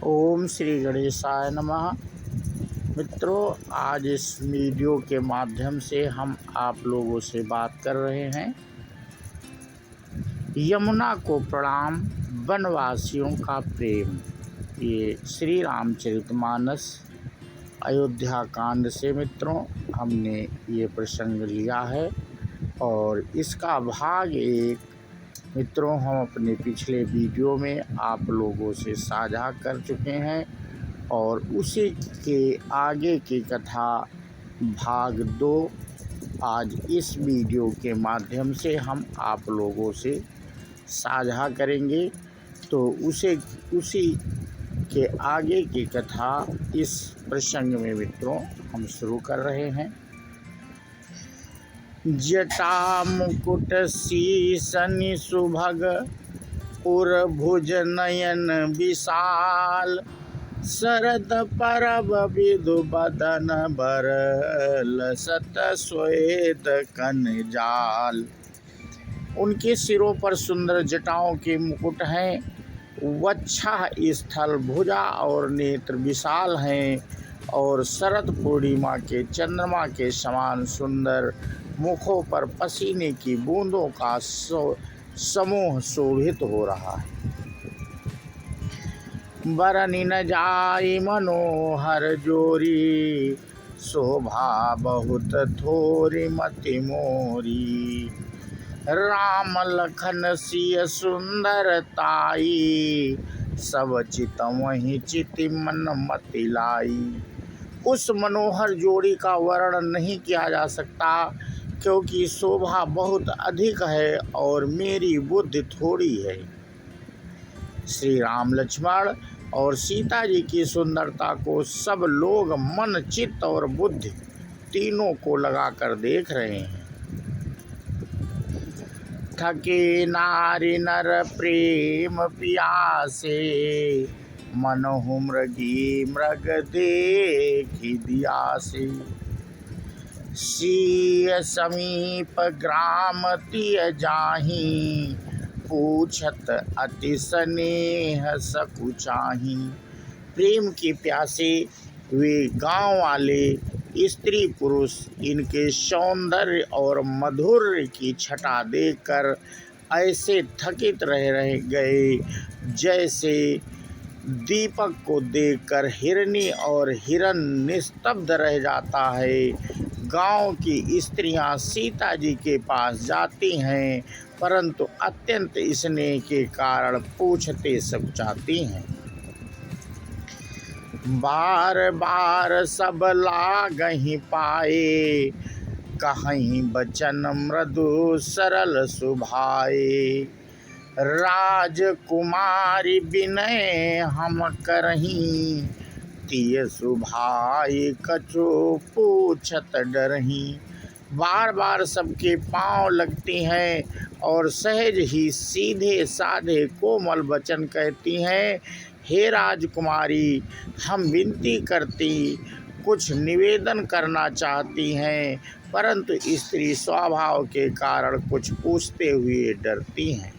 ओम श्री गणेशाय नमः। मित्रों, आज इस वीडियो के माध्यम से हम आप लोगों से बात कर रहे हैं यमुना को प्रणाम वनवासियों का प्रेम। ये श्री रामचरितमानस अयोध्या कांड से मित्रों हमने ये प्रसंग लिया है और इसका भाग एक मित्रों हम अपने पिछले वीडियो में आप लोगों से साझा कर चुके हैं और उसी के आगे की कथा भाग 2 आज इस वीडियो के माध्यम से हम आप लोगों से साझा करेंगे। तो उसी के आगे की कथा इस प्रसंग में मित्रों हम शुरू कर रहे हैं। जटा मुकुट शीसन सुभग उर्भुज नयन विशाल शरद परब विधु बदन बरल सत श्वेत कन जाल। उनके सिरों पर सुंदर जटाओं के मुकुट हैं, वक्षा स्थल भुजा और नेत्र विशाल हैं और शरद पूर्णिमा के चंद्रमा के समान सुंदर मुखों पर पसीने की बूंदों का समूह शोभित हो रहा है। बरनी न जाई मनोहर जोरी शोभा बहुत थोरी मति मोरी। राम लखन सिय सुंदर ताई सब चित वही चिति मन मति लाई। उस मनोहर जोड़ी का वर्णन नहीं किया जा सकता क्योंकि शोभा बहुत अधिक है और मेरी बुद्धि थोड़ी है। श्री राम लक्ष्मण और सीता जी की सुंदरता को सब लोग मन चित्त और बुद्धि तीनों को लगाकर देख रहे हैं। थके नारी नर प्रेम पियासे मनहु मृगी मृग देखि दियासे। सीय समीप ग्राम तिय जाहि पूछत अति स्नेह सकुचाही। प्रेम की प्यासे वे गांव वाले स्त्री पुरुष इनके सौंदर्य और मधुर्य की छटा देखकर ऐसे थकित रह गए जैसे दीपक को देखकर हिरनी और हिरन निस्तब्ध रह जाता है। गांव की स्त्रियां सीता जी के पास जाती हैं परंतु अत्यंत स्नेह के कारण पूछते सब चाहती हैं। बार बार सब लागहि पाए कहीं बचन मृदु सरल सुभाए। राजकुमारी विनय हम करही तिय सुभाए कछु पूछत डरही। बार बार सबके पांव लगती हैं और सहज ही सीधे साधे कोमल वचन कहती हैं। हे राजकुमारी, हम विनती करती कुछ निवेदन करना चाहती हैं परंतु स्त्री स्वभाव के कारण कुछ पूछते हुए डरती हैं।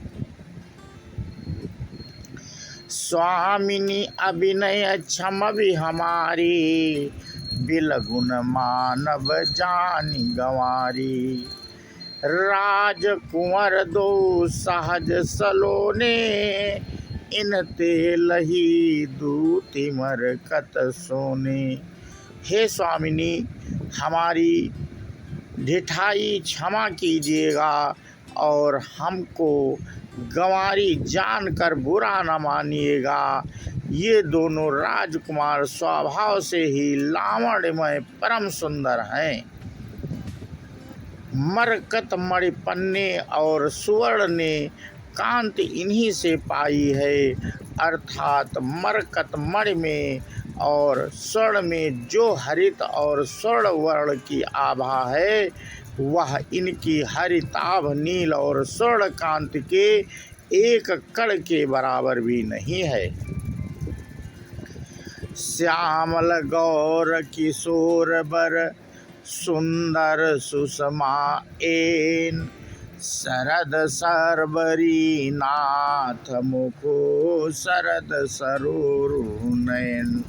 स्वामिनी अभिनय क्षमवि हमारी बिलगुन मानव जानी गंवारी। राजकुंवर दो सहज सलोने इन ते लही दूती मरकत सोने। हे स्वामिनी, हमारी ढिठाई क्षमा कीजिएगा और हमको गंवारी जानकर बुरा न मानिएगा। ये दोनों राजकुमार स्वभाव से ही लावण्यमय परम सुंदर हैं। मरकत मणि पन्ने और सुवर्ण ने कांति इन्हीं से पाई है, अर्थात मरकत मणि में और स्वर्ण में जो हरित और स्वर्ण वर्ण की आभा है वह इनकी हरिताभ नील और स्वर्ण कांति के एक कण के बराबर भी नहीं है। श्यामल गौर किशोर बर सुंदर सुषमा एन शरद सरबरी नाथ मुखो शरद सरोरु नयन।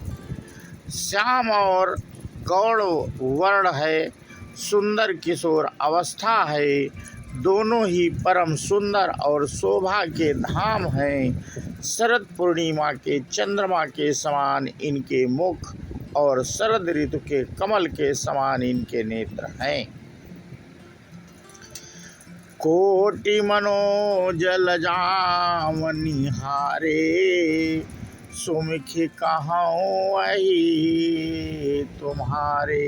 श्याम और गौड़ वर्ण है, सुंदर किशोर अवस्था है, दोनों ही परम सुंदर और शोभा के धाम हैं। शरद पूर्णिमा के चंद्रमा के समान इनके मुख और शरद ऋतु के कमल के समान इनके नेत्र हैं। कोटि मनोजल जाम निहारे, सुमुखी कहूँ वही तुम्हारे।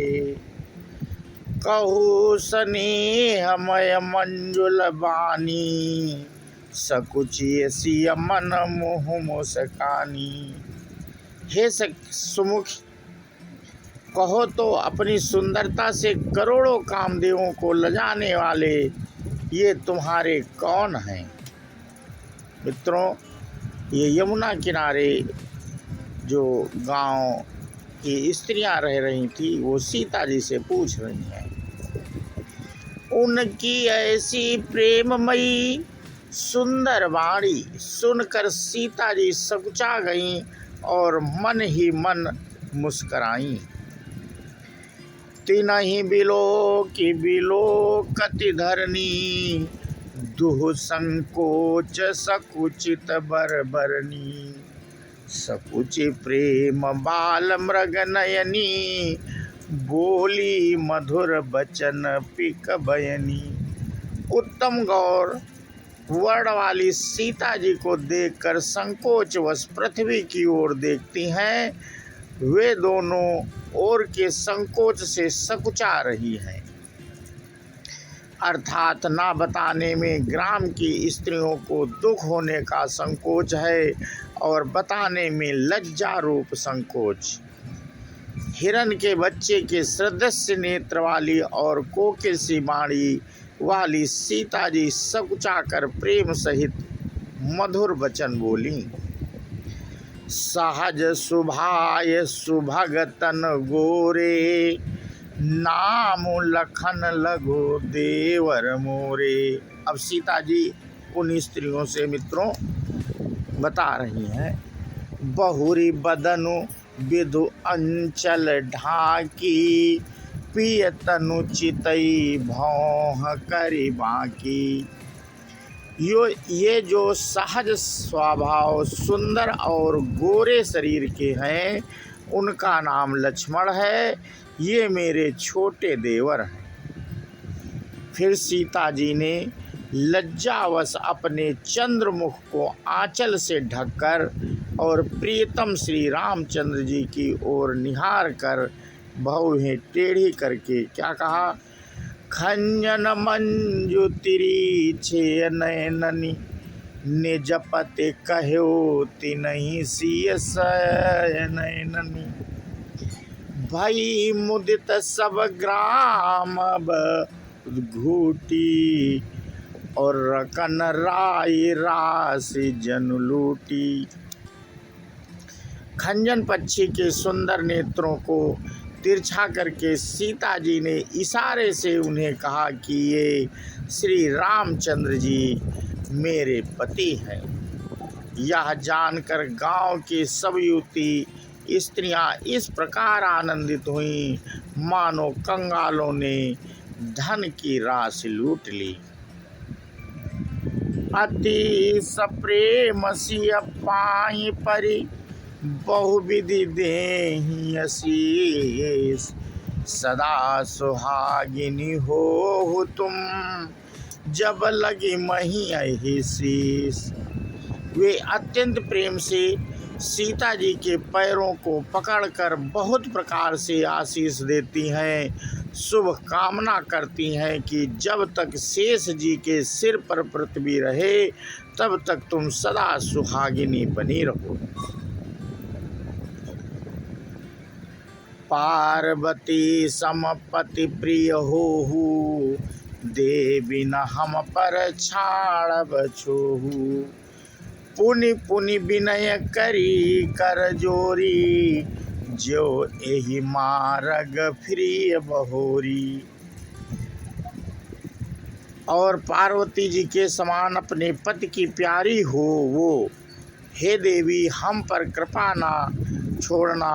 कहूँ स्नेहमय मंजुल बानी, सकुचिय सिय मन मुँह मुस्कानी। हे सुमुख, कहो तो अपनी सुंदरता से करोड़ों कामदेवों को लजाने वाले ये तुम्हारे कौन हैं। मित्रों, ये यमुना किनारे जो गांव की स्त्रियां रह रही थी वो सीता जी से पूछ रही हैं। उनकी ऐसी प्रेममयी सुंदर वाणी सुनकर सीता जी सकुचा गईं और मन ही मन मुस्कराईं। तिनहि बिलोकति धरनी, दुह संकोच सकुचित बरबरनी। सकुचि प्रेम बाल मृग नयनी, बोली मधुर बचन पिक बयनी। उत्तम गौर वर्ण वाली सीता जी को देखकर संकोचवश पृथ्वी की ओर देखती हैं। वे दोनों ओर के संकोच से सकुचा रही हैं। अर्थात ना बताने में ग्राम की स्त्रियों को दुख होने का संकोच है और बताने में लज्जा रूप संकोच। हिरण के बच्चे के सदस्य नेत्र वाली और कोकिल सी वाणी वाली सीता जी सकुचाकर प्रेम सहित मधुर वचन बोली। सहज सुभाय सुभगतन गोरे, नाम लखन लगो देवर मोरे। अब सीता जी उन स्त्रियों से मित्रों बता रही हैं। बहुरी बदनु विधु अंचल ढाकी, पिय तनु चितई भौह करी बाकी। ये जो सहज स्वभाव सुंदर और गोरे शरीर के हैं उनका नाम लक्ष्मण है। ये मेरे छोटे देवर हैं। फिर सीता जी ने लज्जावश अपने चंद्रमुख को आंचल से ढककर और प्रियतम श्री रामचंद्र जी की ओर निहार कर भौहें टेढ़ी करके क्या कहा। खंजन मंजु तिरीछे नयननि, निज पति कहो तिनहि सिय नयननि। भई मुदित सब ग्राम घूटी, और रकन राई राशि जन लूटी। खंजन पक्षी के सुंदर नेत्रों को तिरछा करके सीता जी ने इशारे से उन्हें कहा कि ये श्री रामचंद्र जी मेरे पति हैं। यह जानकर गांव की सब युवती स्त्रियां इस प्रकार आनंदित हुईं मानो कंगालों ने धन की राशि लूट ली। अति सप्रेम सिय पाई परी, बहुविधि देहि आशीष। सदा सुहागिनी हो तुम, जब लगी मही अहि शीस। वे अत्यंत प्रेम से सीता जी के पैरों को पकड़कर बहुत प्रकार से आशीष देती हैं। शुभ कामना करती हैं कि जब तक शेष जी के सिर पर पृथ्वी रहे तब तक तुम सदा सुहागिनी बनी रहो। पार्वती समपति प्रिय होहु, देवी न हम पर छाड़ब छोहु। पुनि पुनि विनय करी कर जोरी, जो एहि मार्ग फिरिय बहोरी। और पार्वती जी के समान अपने पति की प्यारी हो वो हे देवी, हम पर कृपा ना छोड़ना,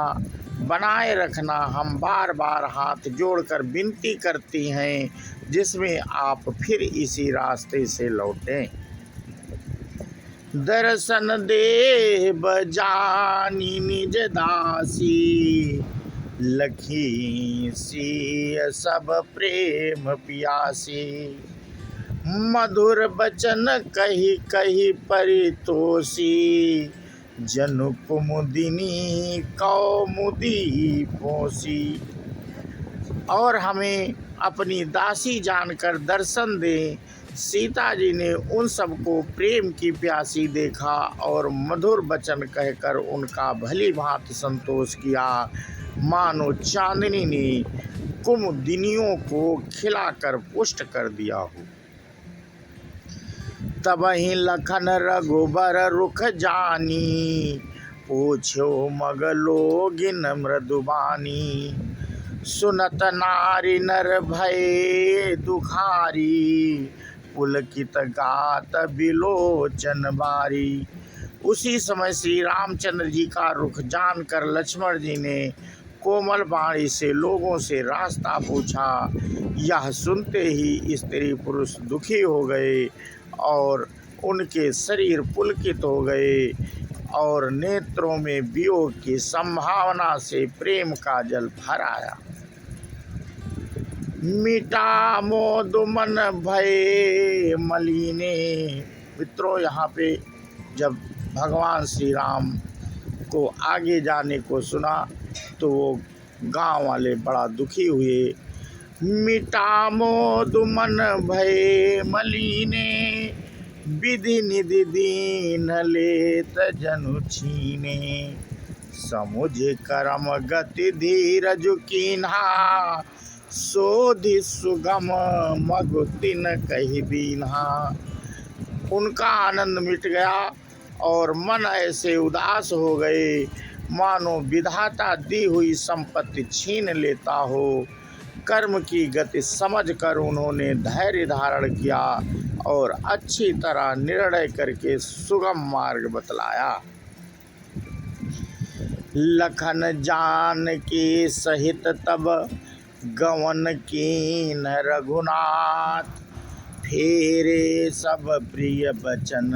बनाए रखना। हम बार बार हाथ जोड़कर विनती करती हैं, जिसमें आप फिर इसी रास्ते से लौटें। दर्शन दे बजानी निज दासी, लखी सी सब प्रेम पियासी। मधुर बचन कही कही परितोषी, जनु कुमुदिनी कौमुदी पोसी। और हमें अपनी दासी जानकर दर्शन दें। सीता जी ने उन सबको प्रेम की प्यासी देखा और मधुर वचन कहकर उनका भली भांति संतोष किया, मानो चांदनी ने कुमुदिनियों को खिलाकर पुष्ट कर दिया हो। तबहि लखन रघुबर रुख जानी, पूछो मगलोगिन मृदुबानी। सुनत नारी नर भय दुखारी, पुलकित गात बिलोचन बारी। उसी समय श्री रामचंद्र जी का रुख जानकर लक्ष्मण जी ने कोमल वाणी से लोगों से रास्ता पूछा। यह सुनते ही स्त्री पुरुष दुखी हो गए और उनके शरीर पुलकित हो गए और नेत्रों में वियोग की संभावना से प्रेम का जल भर आया। मिटा मोद मन भय मलिने। मित्रों, यहाँ पे जब भगवान श्री राम को आगे जाने को सुना तो वो गांव वाले बड़ा दुखी हुए। मिटा मोद मन भय मलिने, विधि निधि दीन लेत जनु छीने। समुझ करम गति धीरज कीन्हा, सोधि सुगम मगुतिन कहि बीन्हा। उनका आनंद मिट गया और मन ऐसे उदास हो गए मानो विधाता दी हुई संपत्ति छीन लेता हो। कर्म की गति समझकर उन्होंने धैर्य धारण किया और अच्छी तरह निर्णय करके सुगम मार्ग बतलाया। लखन जान के सहित तब गवन कीन रघुनाथ, फेरे सब प्रिय बचन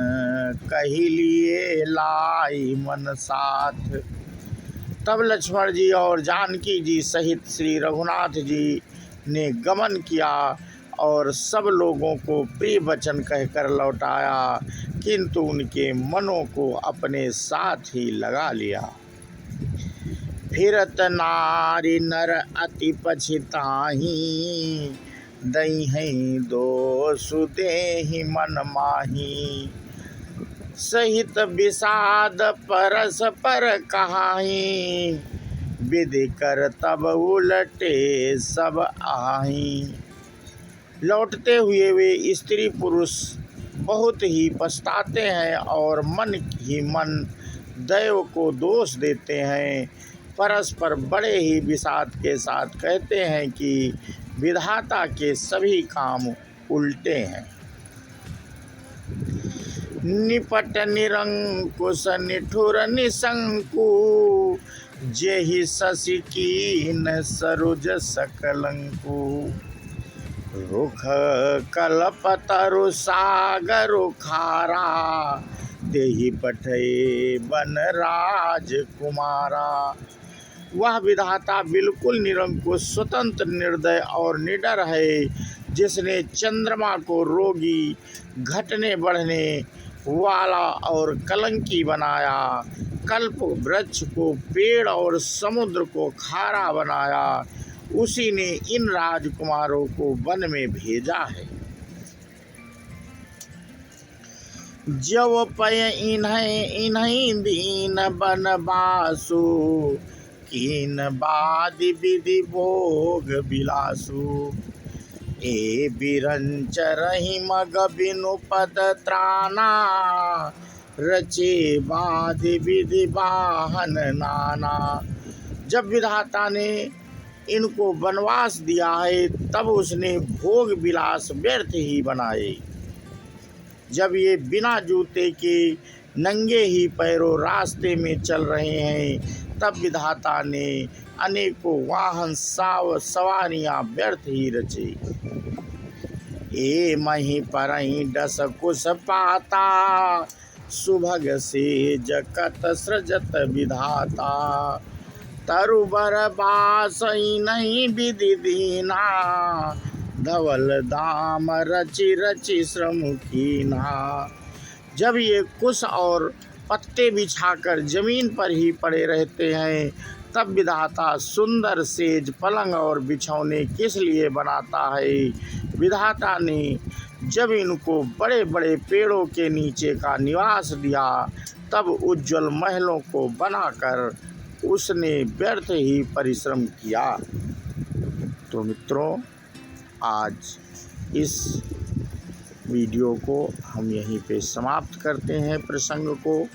कही लिए लाई मन साथ। तब लक्ष्मण जी और जानकी जी सहित श्री रघुनाथ जी ने गमन किया और सब लोगों को प्रिय वचन कहकर लौटाया, किंतु उनके मनों को अपने साथ ही लगा लिया। फिरत नारी नर अति पछिताही, दई दोषु देहि मन माही। सहित विषाद परस पर कहाही, विधि कर तब उलटे सब आही। लौटते हुए वे स्त्री पुरुष बहुत ही पछताते हैं और मन ही मन दैव को दोष देते हैं। परस्पर बड़े ही विषाद के साथ कहते हैं कि विधाता के सभी काम उल्टे हैं। निपट निरंकुश निठुर निशंकु, जेहि शशि कीन सरोज सकलंकु। रुख कल्पतरु सागर खारा, देहि पठे बन राजकुमारा। वह विधाता बिल्कुल निरंकुश, स्वतंत्र, निर्दय और निडर है, जिसने चंद्रमा को रोगी, घटने बढ़ने वाला और कलंकी बनाया, कल्प वृक्ष को पेड़ और समुद्र को खारा बनाया, उसी ने इन राजकुमारों को वन में भेजा है। जव पय इन्हीं दीन बनवासु, कीन बादि विधि भोग बिलासु। ए बिरंच रही मग बिनु पद त्राना, रचे बादि विधि वाहन नाना। जब विधाता ने इनको वनवास दिया है तब उसने भोग विलास व्यर्थ ही बनाए। जब ये बिना जूते के नंगे ही पैरों रास्ते में चल रहे हैं, तब विधाता ने अनेकों वाहन सवारियां व्यर्थ ही रचे। ए मही परही डस कुश पाता, सुभग से जगत सृजत विधाता। तरुबर बासई नहीं विधि दीना, धवल दाम रचि रचि श्रम कीना। जब ये कुश और पत्ते बिछाकर जमीन पर ही पड़े रहते हैं, तब विधाता सुंदर सेज पलंग और बिछौने किस लिए बनाता है। विधाता ने जब इनको बड़े बड़े पेड़ों के नीचे का निवास दिया, तब उज्जवल महलों को बनाकर उसने व्यर्थ ही परिश्रम किया। तो मित्रों, आज इस वीडियो को हम यहीं पे समाप्त करते हैं प्रसंग को,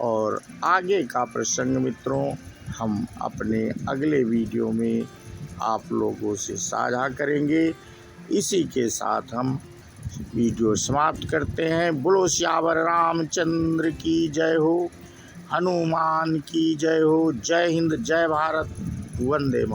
और आगे का प्रसंग मित्रों हम अपने अगले वीडियो में आप लोगों से साझा करेंगे। इसी के साथ हम वीडियो समाप्त करते हैं। बोलो सियावर रामचंद्र की जय हो, हनुमान की जय हो। जय हिंद, जय भारत, वंदे मातरम।